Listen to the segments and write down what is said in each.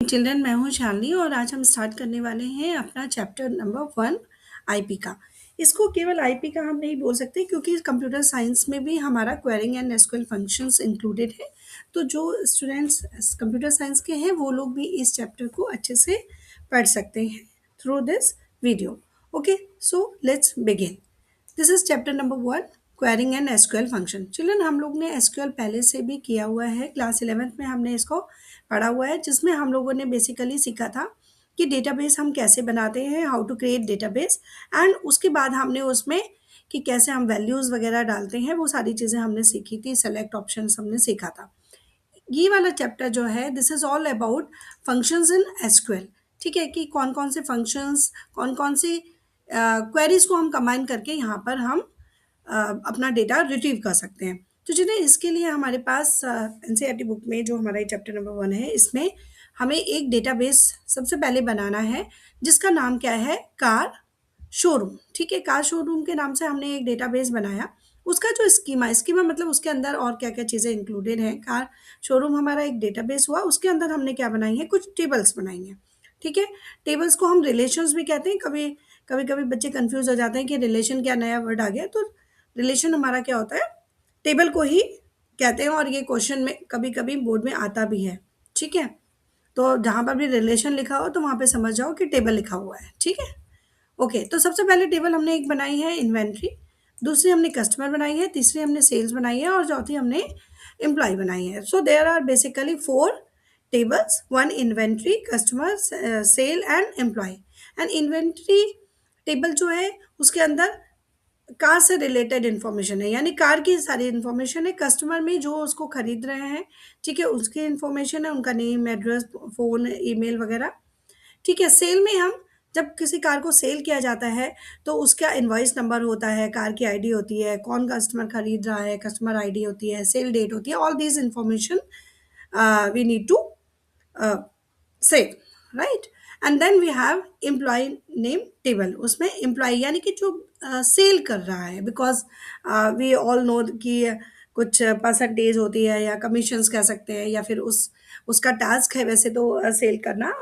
Children, मैं हूँ शालिनी और आज हम स्टार्ट करने वाले हैं अपना चैप्टर नंबर 1 आईपी का। इसको केवल आईपी का हम नहीं बोल सकते क्योंकि कंप्यूटर साइंस में भी हमारा quarrying and SQL functions included है। तो जो स्टूडेंट्स कंप्यूटर साइंस के हैं वो लोग भी इस चैप्टर को अच्छे से पढ़ सकते हैं through this video. Okay, so let's begin. This is chapter number 1, quarrying and SQL function. Children, हम लोग ने एसक्यूएल पहले से भी किया हुआ है, क्लास 11th में हमने इसको पढ़ा हुआ है, जिसमें हम लोगों ने बेसिकली सीखा था कि डेटाबेस हम कैसे बनाते हैं, how to create database. And उसके बाद हमने उसमें कि कैसे हम वैल्यूज़ वगैरह डालते हैं, वो सारी चीज़ें हमने सीखी थी। सेलेक्ट ऑप्शन हमने सीखा था। ये वाला चैप्टर जो है, this is all about functions in SQL. ठीक है, कि कौन कौन से फंक्शंस, कौन कौन सी क्वेरीज को हम कंबाइन करके यहाँ पर हम अपना डेटा रिट्रीव कर सकते हैं। तो जिन्हें इसके लिए हमारे पास एनसीईआरटी बुक में जो हमारा चैप्टर नंबर 1 है, इसमें हमें एक डेटाबेस सबसे पहले बनाना है जिसका नाम क्या है, कार शोरूम। ठीक है, कार शोरूम के नाम से हमने एक डेटाबेस बनाया। उसका जो स्कीमा मतलब उसके अंदर और क्या क्या चीज़ें इंक्लूडेड हैं। कार शोरूम हमारा एक डेटाबेस हुआ, उसके अंदर हमने क्या बनाई है, कुछ टेबल्स बनाई हैं। ठीक है, टेबल्स को हम रिलेशंस भी कहते हैं। कभी कभी कभी बच्चे कंफ्यूज हो जाते हैं कि रिलेशन क्या नया वर्ड आ गया। तो रिलेशन हमारा क्या होता है, टेबल को ही कहते हैं। और ये क्वेश्चन में कभी कभी बोर्ड में आता भी है। ठीक है, तो जहाँ पर भी रिलेशन लिखा हो तो वहाँ पे समझ जाओ कि टेबल लिखा हुआ है। ठीक है, ओके। तो सबसे पहले टेबल हमने एक बनाई है इन्वेंट्री, दूसरी हमने कस्टमर बनाई है, तीसरी हमने सेल्स बनाई है और चौथी हमने एम्प्लॉय बनाई है। So there are basically 4 tables, 1 inventory, customer, sale and employee. And inventory table जो है उसके अंदर कार से रिलेटेड इन्फॉर्मेशन है, यानी कार की सारी इन्फॉर्मेशन है। कस्टमर में जो उसको खरीद रहे हैं, ठीक है, उसकी इन्फॉर्मेशन है, उनका नेम, एड्रेस, फ़ोन, ईमेल वगैरह। ठीक है, सेल में हम जब किसी कार को सेल किया जाता है तो उसका इनवॉइस नंबर होता है, कार की आईडी होती है, कौन कस्टमर खरीद रहा है, कस्टमर आईडी होती है, सेल डेट होती है। All these information we need to save, right. And then we have employee name table. उसमें एम्प्लॉय यानी कि जो सेल कर रहा है, बिकॉज वी ऑल नो कि कुछ परसेंटेज होती है या कमीशंस कह सकते हैं, या फिर उसका टास्क है वैसे तो सेल करना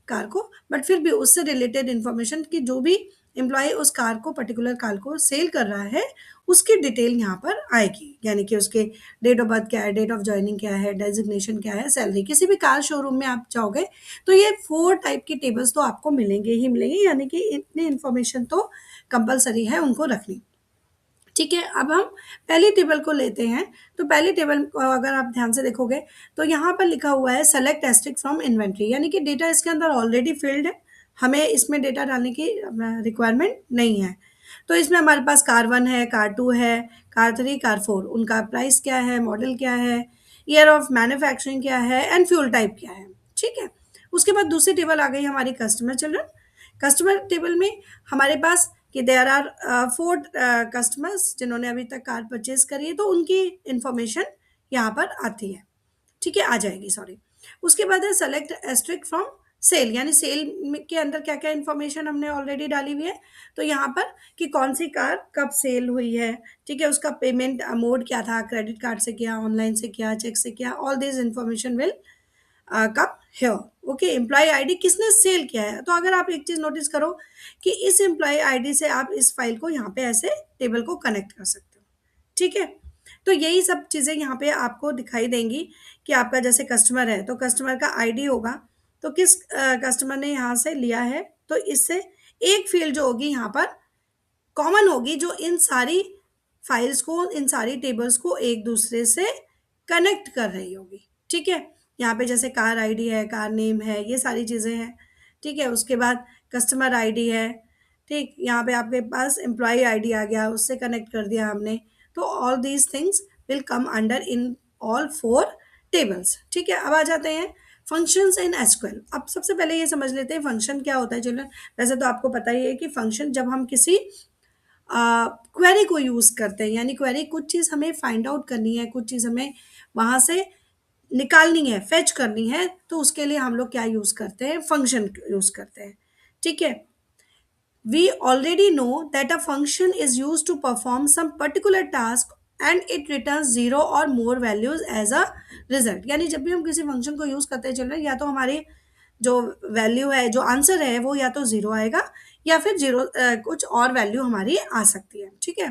कार को, बट फिर भी उससे रिलेटेड इन्फॉर्मेशन कि जो भी एम्प्लॉय उस कार को, पर्टिकुलर कार को सेल कर रहा है, उसकी डिटेल यहाँ पर आएगी। यानी कि उसके डेट ऑफ बर्थ क्या है, डेट ऑफ ज्वाइनिंग क्या है, डेजिग्नेशन क्या है, सैलरी। किसी भी कार शोरूम में आप जाओगे तो ये 4 टाइप की टेबल्स तो आपको मिलेंगे ही मिलेंगे, यानी कि इतनी इन्फॉर्मेशन तो कंपलसरी है उनको रखनी। ठीक है, अब हम पहली टेबल को लेते हैं। तो पहली टेबल को अगर आप ध्यान से देखोगे तो यहाँ पर लिखा हुआ है सेलेक्ट एस्ट्रिक फ्रॉम इन्वेंट्री, यानी कि डेटा इसके अंदर ऑलरेडी फिल्ड है, हमें इसमें डेटा डालने की रिक्वायरमेंट नहीं है। तो इसमें हमारे पास कार 1 है, कार 2 है, कार 3, कार 4, उनका प्राइस क्या है, मॉडल क्या है, ईयर ऑफ मैन्युफैक्चरिंग क्या है एंड फ्यूल टाइप क्या है। ठीक है, उसके बाद दूसरी टेबल आ गई हमारी कस्टमर। चिल्ड्रन, कस्टमर टेबल में हमारे पास कि देयर आर 4 कस्टमर्स जिन्होंने अभी तक कार परचेज करी है, तो उनकी इंफॉर्मेशन यहाँ पर आती है। ठीक है, आ जाएगी, सॉरी। उसके बाद है सेलेक्ट एस्ट्रिक फ्रॉम सेल, यानी सेल के अंदर क्या क्या इन्फॉर्मेशन हमने ऑलरेडी डाली हुई है। तो यहाँ पर कि कौन सी कार कब सेल हुई है, ठीक है, उसका पेमेंट मोड क्या था, क्रेडिट कार्ड से किया, ऑनलाइन से किया, चेक से किया, all this information will come here. Okay, employee ID किसने सेल किया है। तो अगर आप एक चीज़ नोटिस करो कि इस एम्प्लॉय आईडी से आप इस फाइल को यहाँ पे ऐसे टेबल को कनेक्ट कर सकते हो। ठीक है, तो यही सब चीज़ें यहाँ पे आपको दिखाई देंगी कि आपका जैसे कस्टमर है तो कस्टमर का आईडी होगा, तो किस कस्टमर ने यहाँ से लिया है, तो इससे एक फील्ड जो होगी यहाँ पर कॉमन होगी, जो इन सारी फाइल्स को, इन सारी टेबल्स को एक दूसरे से कनेक्ट कर रही होगी। ठीक है, यहाँ पे जैसे कार आईडी है, कार नेम है, ये सारी चीज़ें हैं। ठीक है, उसके बाद कस्टमर आईडी है। ठीक, यहाँ पे आपके पास एम्प्लॉय आईडी आ गया, उससे कनेक्ट कर दिया हमने। तो all these things will come under in all 4 tables. ठीक है, अब आ जाते हैं फंक्शंस इन एसक्यूएल। अब सबसे पहले ये समझ लेते हैं फंक्शन क्या होता है चिल्ड्रन। वैसे तो आपको पता ही है कि फंक्शन जब हम किसी क्वेरी को यूज़ करते हैं, यानी क्वेरी कुछ चीज़ हमें फाइंड आउट करनी है, कुछ चीज़ हमें वहाँ से निकालनी है, फेच करनी है, तो उसके लिए हम लोग क्या यूज़ करते हैं, फंक्शन यूज़ करते हैं। ठीक है, we already know that a function is used to perform some particular task and it returns zero or more values as a result। यानी जब भी हम किसी फंक्शन को यूज़ करते हैं चिल्ड्रन, या तो हमारे जो वैल्यू है, जो आंसर है, वो या तो ज़ीरो आएगा या फिर जीरो कुछ और वैल्यू हमारी आ सकती है। ठीक है।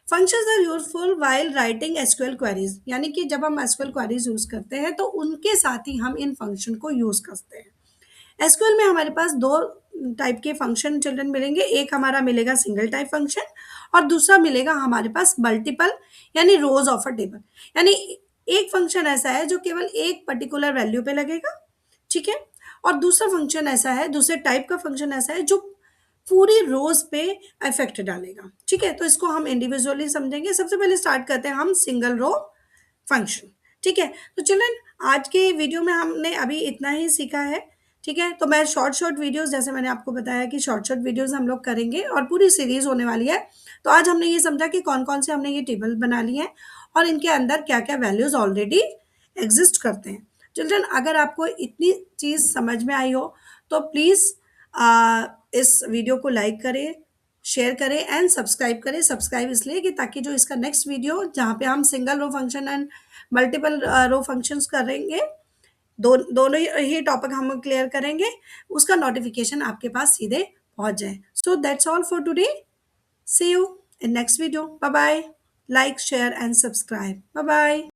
Functions are useful while writing SQL queries, यानी कि जब हम एसक्यूएल क्वेरीज यूज करते हैं तो उनके साथ ही हम इन फंक्शन को यूज करते हैं। एसक्यूएल में हमारे पास दो टाइप के फंक्शन चिल्ड्रन मिलेंगे। एक हमारा मिलेगा सिंगल टाइप फंक्शन और दूसरा मिलेगा हमारे पास मल्टीपल, यानी रोज ऑफ अ टेबल। यानी एक फंक्शन ऐसा है जो केवल एक पर्टिकुलर वैल्यू पे लगेगा, ठीक है, और दूसरा फंक्शन ऐसा है, दूसरे टाइप का फंक्शन ऐसा है जो पूरी रोज पे इफेक्ट डालेगा। ठीक है, तो इसको हम इंडिविजुअली समझेंगे। सबसे पहले स्टार्ट करते हैं हम सिंगल रो फंक्शन। ठीक है, तो चिल्ड्रन आज के वीडियो में हमने अभी इतना ही सीखा है। ठीक है, तो मैं शॉर्ट शॉर्ट वीडियोस, जैसे मैंने आपको बताया कि शॉर्ट शॉर्ट वीडियोस हम लोग करेंगे और पूरी सीरीज होने वाली है। तो आज हमने ये समझा कि कौन कौन से हमने ये टेबल बना लिए हैं और इनके अंदर क्या क्या वैल्यूज ऑलरेडी एग्जिस्ट करते हैं। चिल्ड्रन अगर आपको इतनी चीज़ समझ में आई हो तो प्लीज़ इस वीडियो को लाइक करें, शेयर करें एंड सब्सक्राइब करें। सब्सक्राइब इसलिए कि ताकि जो इसका नेक्स्ट वीडियो जहाँ पे हम single row function and multiple row functions करेंगे, दोनों ही टॉपिक हम क्लियर करेंगे, उसका नोटिफिकेशन आपके पास सीधे पहुंच जाए। So that's all for today. See you in next video. Bye bye. Like share and subscribe. Bye bye.